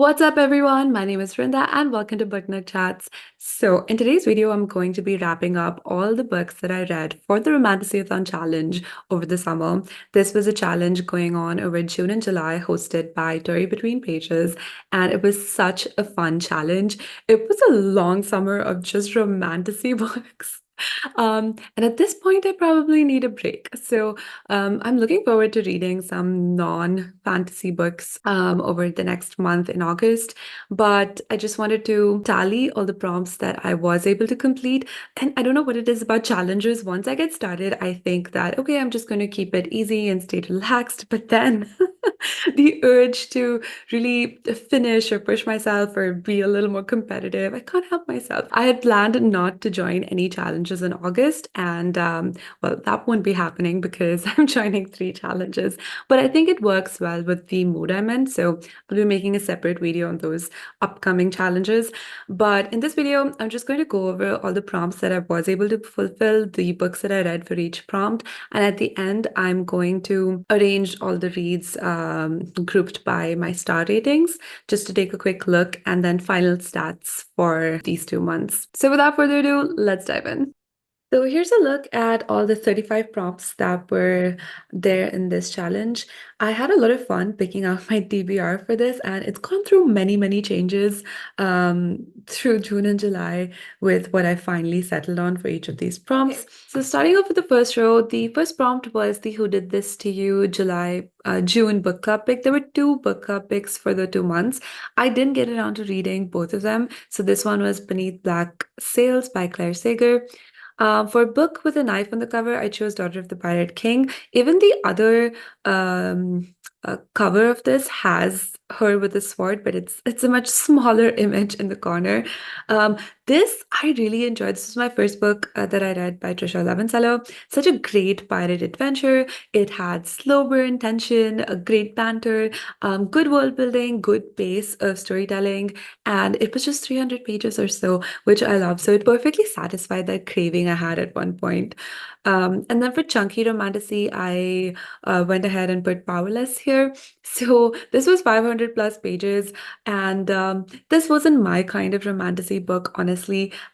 What's up, everyone? My name is Rinda, and welcome to Book Nook Chats. So, in today's video, I'm going to be wrapping up all the books that I read for the romantasyathon challenge over the summer. This was a challenge going on over June and July, hosted by Tori Between Pages, and it was such a fun challenge. It was a long summer of just romantasy books. And at this point, I probably need a break. So I'm looking forward to reading some non-fantasy books over the next month in August. But I just wanted to tally all the prompts that I was able to complete. And I don't know what it is about challenges. Once I get started, I think that, okay, I'm just going to keep it easy and stay relaxed. But then the urge to really finish or push myself or be a little more competitive, I can't help myself. I had planned not to join any challenges in August, and well, that won't be happening because I'm joining 3 challenges. But I think it works well with the mood I'm in, so I'll be making a separate video on those upcoming challenges. But in this video, I'm just going to go over all the prompts that I was able to fulfill, the books that I read for each prompt, and at the end, I'm going to arrange all the reads grouped by my star ratings just to take a quick look, and then final stats for these 2 months. So without further ado, let's dive in. So here's a look at all the 35 prompts that were there in this challenge. I had a lot of fun picking out my TBR for this, and it's gone through many, many changes through June and July with what I finally settled on for each of these prompts. Okay. So starting off with the first row, the first prompt was the Who Did This to You June book club pick. There were 2 book club picks for the 2 months. I didn't get around to reading both of them. So this one was Beneath Black Sails by Claire Sager. For a book with a knife on the cover, I chose Daughter of the Pirate King. Even the other cover of this has her with a sword, but it's a much smaller image in the corner. This I really enjoyed. This was my first book that I read by Trisha Levenseller. Such a great pirate adventure. It had slow burn tension, a great banter, good world building, good pace of storytelling, and it was just 300 pages or so, which I love. So it perfectly satisfied that craving I had at one point. And then for chunky romantasy, I went ahead and put Powerless here. So this was 500 plus pages, and this wasn't my kind of romantasy book, honestly.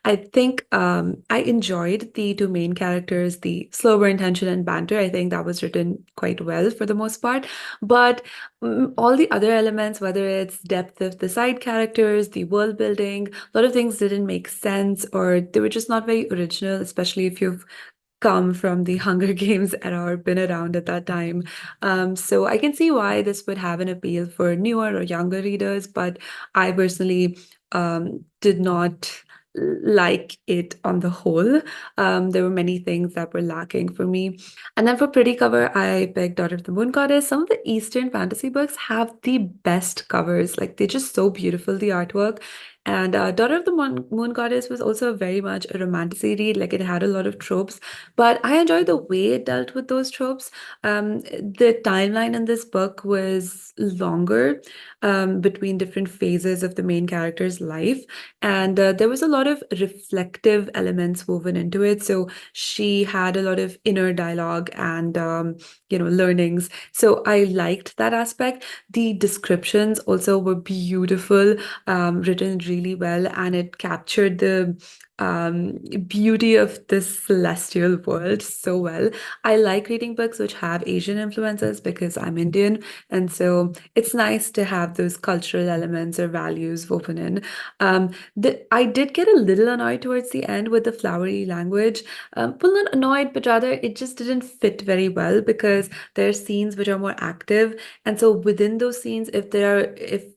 I think I enjoyed the 2 main characters, the slow burn tension and banter. I think that was written quite well for the most part. But all the other elements, whether it's depth of the side characters, the world building, a lot of things didn't make sense or they were just not very original, especially if you've come from the Hunger Games era or been around at that time. So I can see why this would have an appeal for newer or younger readers, but I personally did not like it on the whole. There were many things that were lacking for me. And then for pretty cover, I picked Daughter of the Moon Goddess. Some of the Eastern fantasy books have the best covers. Like they're just so beautiful, the artwork. And Daughter of the Moon Goddess was also very much a romantasy read. Like it had a lot of tropes, but I enjoyed the way it dealt with those tropes. The timeline in this book was longer between different phases of the main character's life, and there was a lot of reflective elements woven into it. So she had a lot of inner dialogue and learnings. So I liked that aspect. The descriptions also were beautiful, written really well, and it captured the beauty of this celestial world so well. I like reading books which have Asian influences because I'm Indian, and so it's nice to have those cultural elements or values woven in. I did get a little annoyed towards the end with the flowery language. Well, not annoyed, but rather it just didn't fit very well because there are scenes which are more active, and so within those scenes, if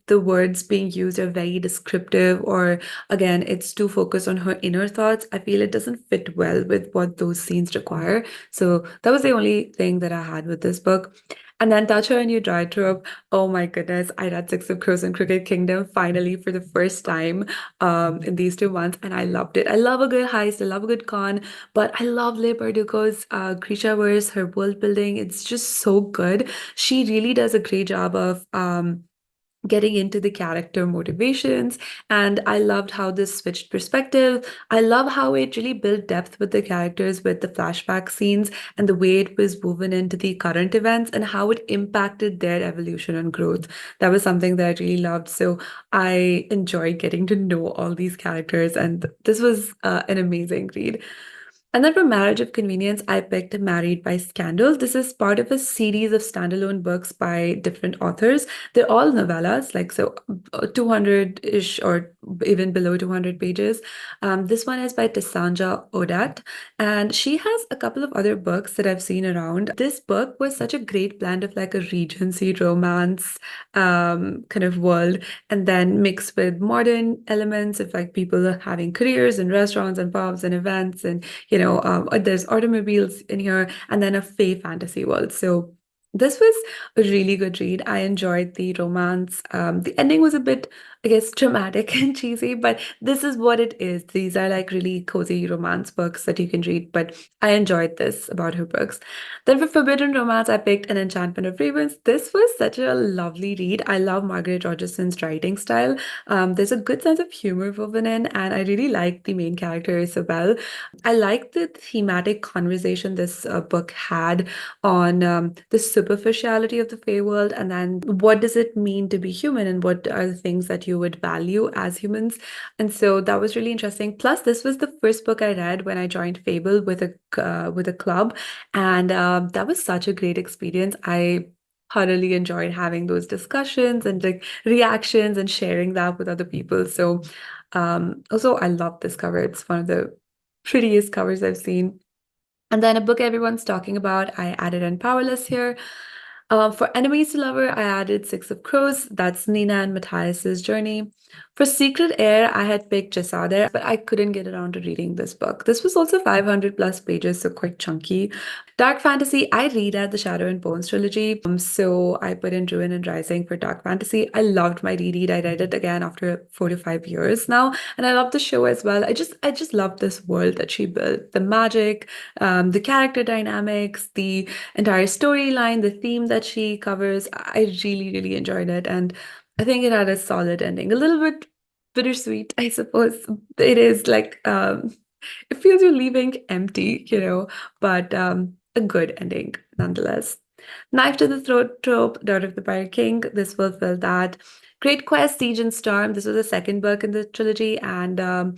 the words being used are very descriptive or again it's too focused on her inner thoughts, I feel it doesn't fit well with what those scenes require. So that was the only thing that I had with this book. And then Touch Her and You Dry Trope. Oh my goodness, I read Six of Crows and Crooked Kingdom finally for the first time in these 2 months, and I loved it. I love a good heist, I love a good con, but I love Leigh Bardugo's creature verse, her world building. It's just so good. She really does a great job of getting into the character motivations. And I loved how this switched perspective. I love how it really built depth with the characters, with the flashback scenes and the way it was woven into the current events and how it impacted their evolution and growth. That was something that I really loved. So I enjoyed getting to know all these characters, and this was an amazing read. And then for Marriage of Convenience, I picked Married by Scandal. This is part of a series of standalone books by different authors. They're all novellas, like so 200-ish or even below 200 pages. This one is by Tessanja Odat, and she has a couple of other books that I've seen around. This book was such a great blend of like a Regency romance kind of world, and then mixed with modern elements of like people having careers in restaurants and pubs and events, and there's automobiles in here, and then a fey fantasy world. So this was a really good read. I enjoyed the romance. The ending was a bit, I guess, dramatic and cheesy, but this is what it is. These are like really cozy romance books that you can read, but I enjoyed this about her books. Then for Forbidden Romance, I picked An Enchantment of Ravens. This was such a lovely read. I love Margaret Rogerson's writing style. There's a good sense of humor woven in, and I really like the main character, Isabel. I like the thematic conversation this book had on the superficiality of the Fey world, and then what does it mean to be human, and what are the things that you would value as humans. And so that was really interesting. Plus, this was the first book I read when I joined Fable with a club, and that was such a great experience. I thoroughly enjoyed having those discussions and like reactions and sharing that with other people. So also, I love this cover. It's one of the prettiest covers I've seen. And then a book everyone's talking about, I added in Powerless here. For Enemies to Lover, I added Six of Crows. That's Nina and Matthias's journey. For Secret Air, I had picked Jasade, but I couldn't get around to reading this book. This was also 500 plus pages, so quite chunky. Dark Fantasy, I read at the Shadow and Bones trilogy, so I put in Ruin and Rising for Dark Fantasy. I loved my reread. I read it again after 4 to 5 years now, and I love the show as well. I just love this world that she built. The magic, the character dynamics, the entire storyline, the theme that she covers. I really, really enjoyed it. And I think it had a solid ending. A little bit bittersweet, I suppose. It is like it feels you're leaving empty, but a good ending nonetheless. Knife to the Throat trope, Daughter of the Pirate King. This will fill that. Great Quest, Siege and Storm. This was the second book in the trilogy, and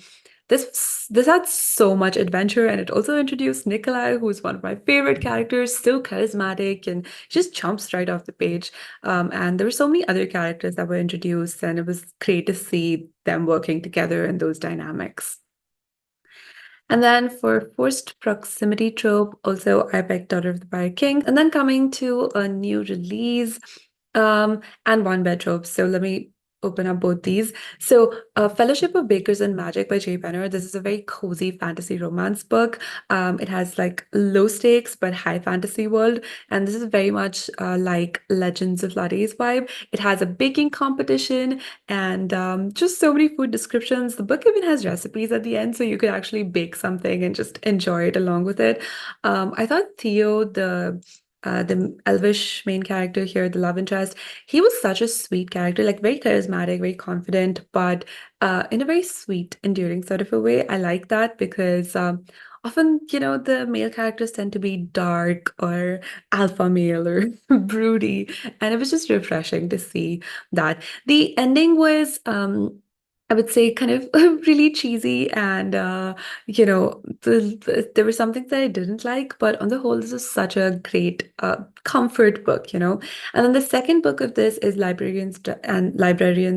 this had so much adventure, and it also introduced Nikolai, who's one of my favorite characters, so charismatic and just jumps right off the page. And there were so many other characters that were introduced, and it was great to see them working together in those dynamics. And then for Forced Proximity trope, also I picked Daughter of the Pirate King. And then coming to a new release, and one bed tropes. So let me open up both these. So Fellowship of Bakers and Magic by Jay Penner. This is a very cozy fantasy romance book. It has like low stakes but high fantasy world. And this is very much like Legends of Lattes vibe. It has a baking competition and just so many food descriptions. The book even has recipes at the end, so you could actually bake something and just enjoy it along with it. I thought Theo, the elvish main character here, the love interest, he was such a sweet character, like very charismatic, very confident, but in a very sweet, endearing sort of a way. I like that because often, the male characters tend to be dark or alpha male or broody, and it was just refreshing to see that. The ending was I would say kind of really cheesy, and there were some things that I didn't like, but on the whole, this is such a great comfort book. And then the second book of this is Librarians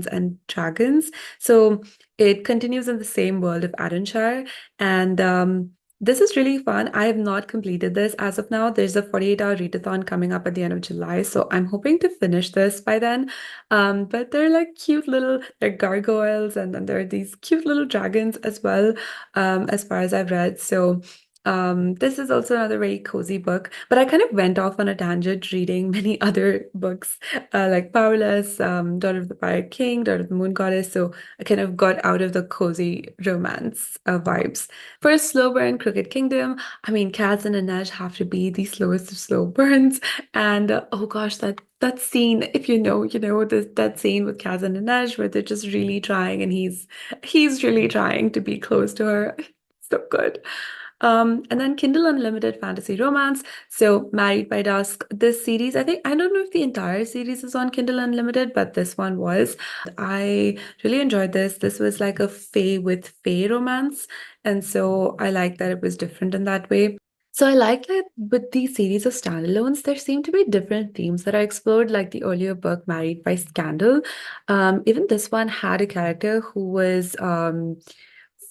and Dragons. So it continues in the same world of Ardenshire, and this is really fun. I have not completed this as of now. There's a 48-hour readathon coming up at the end of July, so I'm hoping to finish this by then. But they're like they're gargoyles, and then there are these cute little dragons as well, as far as I've read. So this is also another very cozy book, but I kind of went off on a tangent reading many other books, like Powerless, Daughter of the Pirate King, Daughter of the Moon Goddess. So I kind of got out of the cozy romance vibes. For Slow Burn, Crooked Kingdom, I mean, Kaz and Inej have to be the slowest of slow burns. And oh gosh, that that scene, if that scene with Kaz and Inej where they're just really trying and he's really trying to be close to her. So good. And then Kindle Unlimited Fantasy Romance. So Married by Dusk. This series, I don't know if the entire series is on Kindle Unlimited, but this one was. I really enjoyed this. This was like a Fae with Fae romance. And so I like that it was different in that way. So I like that with these series of standalones, there seem to be different themes that are explored, like the earlier book, Married by Scandal. Even this one had a character who was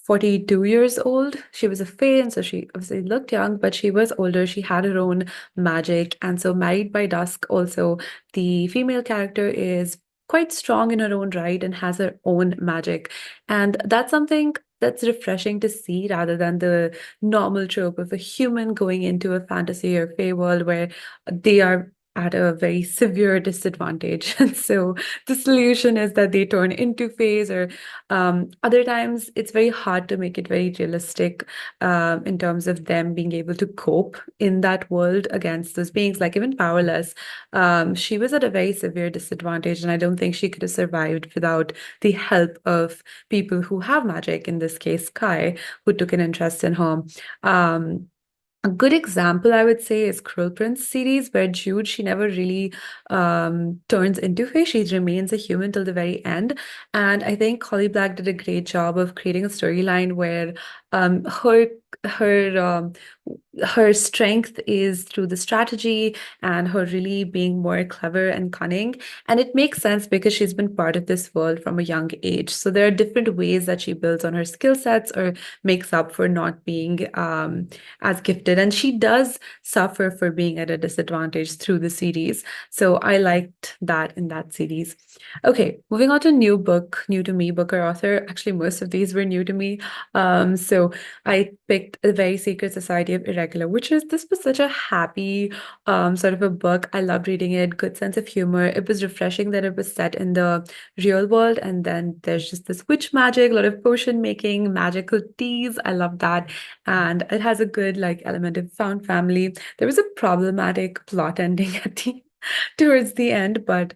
42 years old. She was a fae, and so she obviously looked young, but she was older. She had her own magic. And so, Married by Dusk, also, the female character is quite strong in her own right and has her own magic. And that's something that's refreshing to see rather than the normal trope of a human going into a fantasy or fae world where they are at a very severe disadvantage. And so the solution is that they turn into fays, or other times it's very hard to make it very realistic in terms of them being able to cope in that world against those beings. Like even Powerless, she was at a very severe disadvantage, and I don't think she could have survived without the help of people who have magic, in this case, Kai, who took an interest in her. Um, a good example, I would say, is Cruel Prince series, where Jude, she never really turns into fish. She remains a human till the very end. And I think Holly Black did a great job of creating a storyline where um, her her um, her strength is through the strategy and her really being more clever and cunning. And it makes sense because she's been part of this world from a young age. So there are different ways that she builds on her skill sets or makes up for not being as gifted. And she does suffer for being at a disadvantage through the series. So I liked that in that series. Okay, moving on to new book, new to me book or author. Actually, most of these were new to me. So I picked A Very Secret Society of Irregular Witches. This was such a happy sort of a book. I loved reading it, good sense of humor. It was refreshing that it was set in the real world, and then there's just this witch magic, a lot of potion making, magical teas. I love that. And it has a good like element of found family. There was a problematic plot ending at the towards the end, but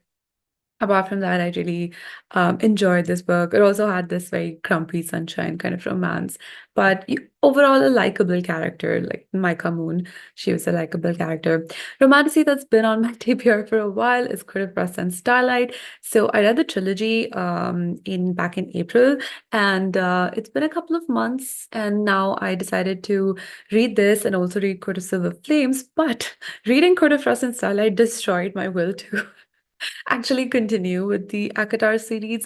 apart from that, I really enjoyed this book. It also had this very grumpy sunshine kind of romance, but overall a likable character, like Micah Moon. She was a likable character. Romantasy that's been on my TBR for a while is Court of Frost and Starlight. So I read the trilogy in back in April, and it's been a couple of months, and now I decided to read this and also read Court of Silver Flames. But reading Court of Frost and Starlight destroyed my will to actually continue with the Akatar series,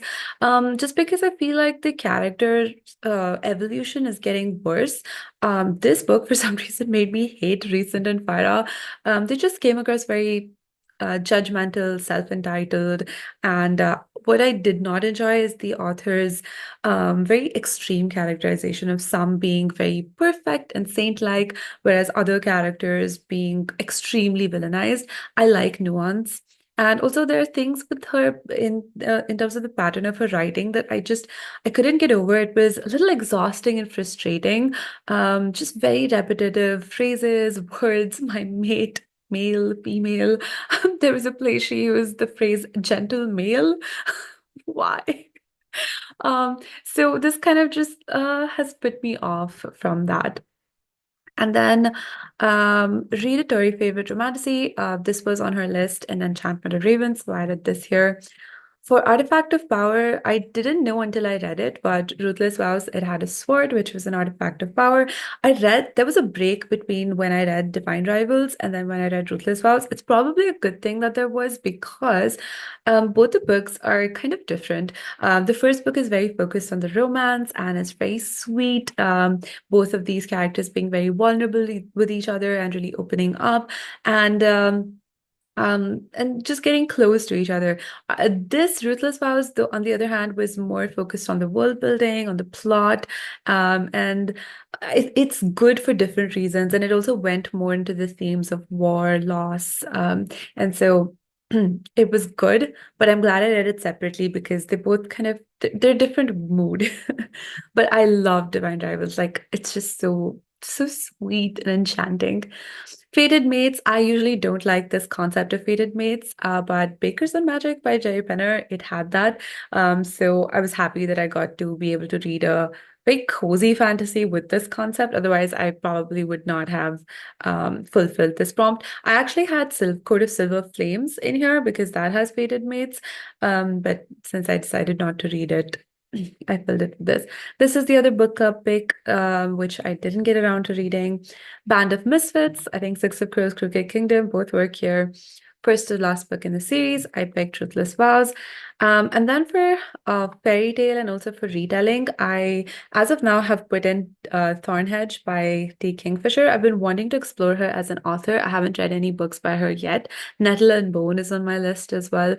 just because I feel like the character evolution is getting worse. This book, for some reason, made me hate Recent and Farah. They just came across very judgmental, self-entitled, and what I did not enjoy is the author's very extreme characterization of some being very perfect and saint-like, whereas other characters being extremely villainized. I like nuance. And also there are things with her in terms of the pattern of her writing that I couldn't get over. It was a little exhausting and frustrating. Just very repetitive phrases, words, my mate, male, female. There was a place she used the phrase gentle male. Why? So this kind of just has put me off from that. And then read a Tory favorite romantasy. This was on her list in Enchantment of Ravens, so I read this here. For Artifact of Power, I didn't know until I read it, but Ruthless Vows, it had a sword, which was an artifact of power. There was a break between when I read Divine Rivals and then when I read Ruthless Vows. It's probably a good thing that there was because both the books are kind of different. The first book is very focused on the romance and it's very sweet. Both of these characters being very vulnerable with each other and really opening up. And just getting close to each other. This Ruthless Vows, though, on the other hand, was more focused on the world building, on the plot, and it's good for different reasons. And it also went more into the themes of war, loss, and so it was good. But I'm glad I read it separately because they both kind of they're different mood. But I love Divine Rivals. Like it's just so sweet and enchanting. Fated Mates, I usually don't like this concept of fated mates, but Bakers and Magic by Jerry Penner, it had that. So I was happy that I got to be able to read a very cozy fantasy with this concept. Otherwise, I probably would not have fulfilled this prompt. I actually had Court of Silver Flames in here because that has fated mates. But since I decided not to read it, I filled it with this. This is the other book club pick, which I didn't get around to reading. Band of Misfits, I think Six of Crows, Crooked Kingdom, both work here. First to last book in the series, I picked Truthless Vows. And then for fairy tale and also for retelling, I, as of now, have put in Thornhedge by T. Kingfisher. I've been wanting to explore her as an author. I haven't read any books by her yet. Nettle and Bone is on my list as well.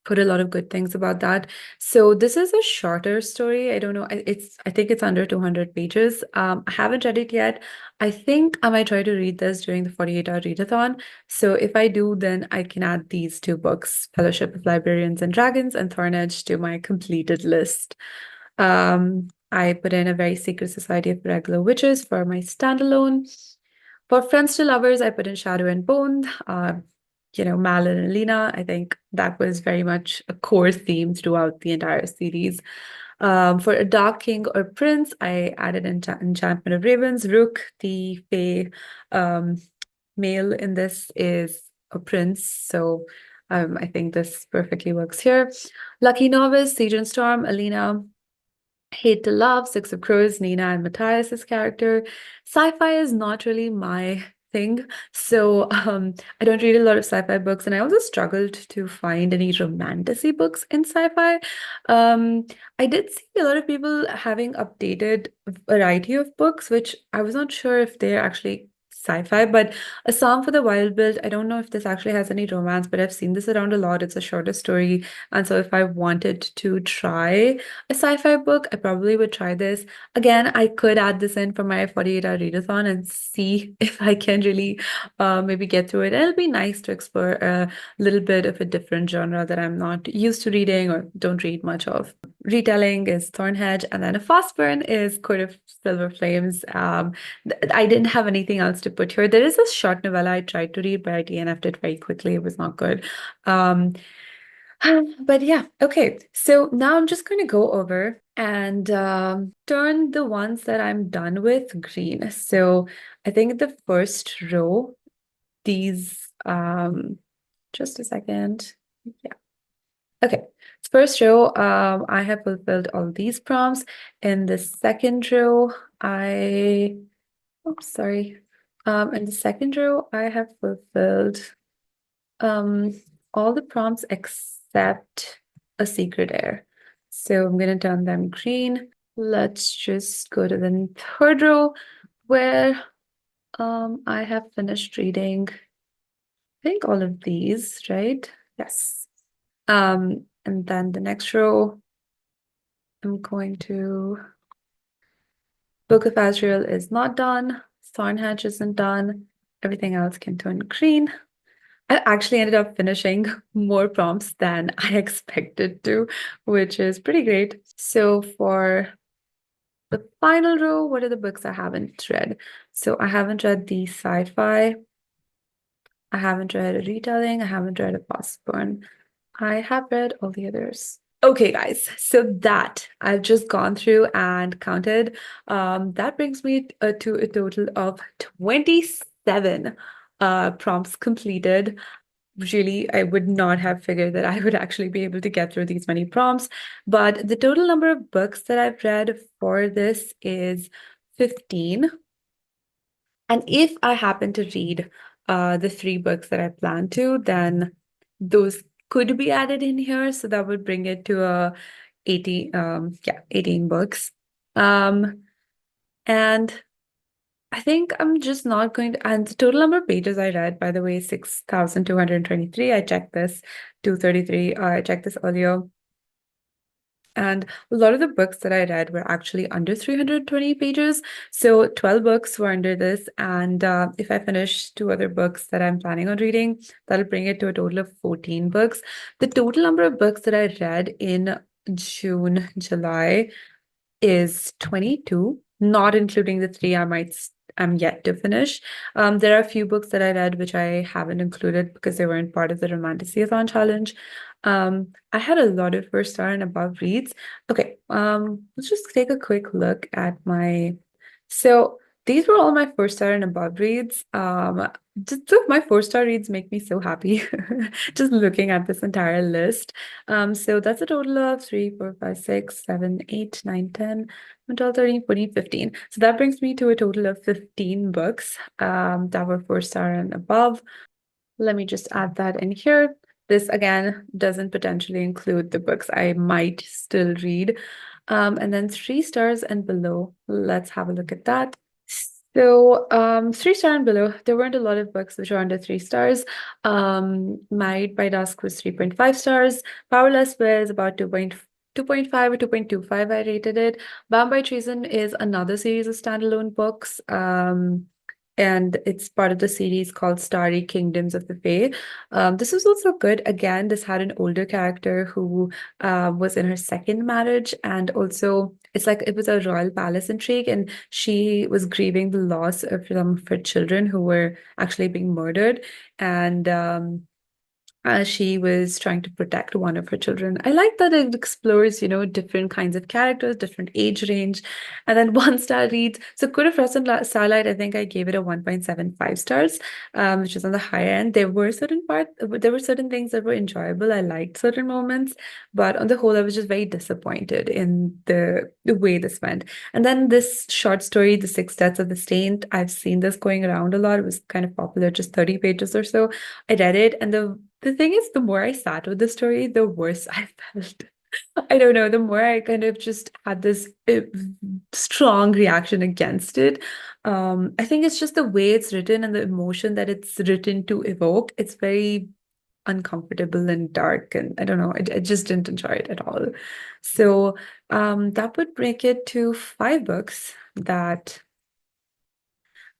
Put a lot of good things about that. So this is a shorter story. I don't know. I think it's under 200 pages. I haven't read it yet. I think I might try to read this during the 48-hour readathon. So if I do, then I can add these two books, Fellowship of Librarians and Dragons and Thornedge, to my completed list. I put in A Very Secret Society of Regular Witches for my standalone. For Friends to Lovers, I put in Shadow and Bone. Malin and Lena, I think that was very much a core theme throughout the entire series. For a Dark King or Prince, I added Enchantment of Ravens. Rook, the Fae male in this, is a prince, so I think this perfectly works here. Lucky Novice, Siege and Storm, Alina. Hate to Love, Six of Crows, Nina and Matthias's character. Sci-fi is not really my thing, so I don't read a lot of sci-fi books, and I also struggled to find any romantasy books in sci-fi. I did see a lot of people having updated variety of books, which I was not sure if they're actually sci-fi, but A Song for the Wild Build, I don't know if this actually has any romance, but I've seen this around a lot. It's a shorter story, and so if I wanted to try a sci-fi book, I probably would try this. Again, I could add this in for my 48-hour readathon and see if I can really maybe get through it. It'll be nice to explore a little bit of a different genre that I'm not used to reading or don't read much of. Retelling is Thornhedge, and then a fast burn is Court of Silver Flames. I didn't have anything else to put here. There is a short novella I tried to read, but I DNF'd it very quickly. It was not good. But yeah, okay. So now I'm just going to go over and turn the ones that I'm done with green. So I think the first row, these, just a second. Yeah. Okay. First row, I have fulfilled all these prompts. In the second row, sorry. In the second row, I have fulfilled all the prompts except A Secret Air. So I'm going to turn them green. Let's just go to the third row where I have finished reading, I think, all of these, right? Yes. And then the next row, I'm going to Book of Azrael is not done. Thornhatch isn't done. Everything else can turn green. I actually ended up finishing more prompts than I expected to, which is pretty great. So for the final row, what are the books I haven't read? So I haven't read the sci-fi. I haven't read a retelling. I haven't read a fast burn. I have read all the others. Okay, guys, so that I've just gone through and counted. That brings me to a total of 27 prompts completed. Really, I would not have figured that I would actually be able to get through these many prompts. But the total number of books that I've read for this is 15. And if I happen to read the 3 books that I plan to, then those could be added in here. So that would bring it to 18 books. And I think I'm just not going to, and the total number of pages I read, by the way, 6,223. I checked this, 233. I checked this earlier. And a lot of the books that I read were actually under 320 pages. So 12 books were under this. And if I finish 2 other books that I'm planning on reading, that'll bring it to a total of 14 books. The total number of books that I read in June, July is 22, not including the 3 I might I'm yet to finish. There are a few books that I read which I haven't included because they weren't part of the romantasyathon challenge. I had a lot of first star and above reads. Okay, let's just take a quick look at my. So these were all my four-star and above reads. Just my four-star reads make me so happy just looking at this entire list. So that's a total of 3, 4, 5, 6, 7, 8, 9, 10, 12, 13, 14, 15. So that brings me to a total of 15 books that were four-star and above. Let me just add that in here. This again doesn't potentially include the books I might still read. And then 3 stars and below. Let's have a look at that. So, 3 star and below, there weren't a lot of books which are under 3 stars. Married by Dusk was 3.5 stars. Powerless was about 2.5 or 2.25, I rated it. Bound by Treason is another series of standalone books. And it's part of the series called Starry Kingdoms of the Fae. This was also good. Again, this had an older character who was in her second marriage, and also it's like it was a royal palace intrigue, and she was grieving the loss of some of her children who were actually being murdered, and she was trying to protect one of her children. I like that it explores, different kinds of characters, different age range. And then one star reads. So Code of Frost and Starlight, I think I gave it a 1.75 stars, which is on the higher end. There were certain things that were enjoyable. I liked certain moments, but on the whole, I was just very disappointed in the way this went. And then this short story, The Six Deaths of the Saint, I've seen this going around a lot. It was kind of popular, just 30 pages or so. I read it, and the thing is, the more I sat with the story, the worse I felt. I don't know, the more I kind of just had this strong reaction against it. I think it's just the way it's written and the emotion that it's written to evoke. It's very uncomfortable and dark, and I don't know, I just didn't enjoy it at all. So that would break it to 5 books that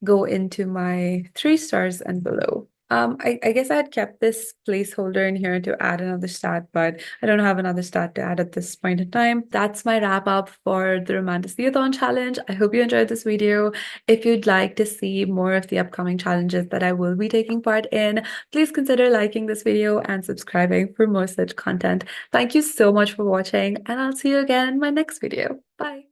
go into my 3 stars and below. I guess I had kept this placeholder in here to add another stat, but I don't have another stat to add at this point in time. That's my wrap up for the Romantasyathon challenge. I hope you enjoyed this video. If you'd like to see more of the upcoming challenges that I will be taking part in, please consider liking this video and subscribing for more such content. Thank you so much for watching, and I'll see you again in my next video. Bye.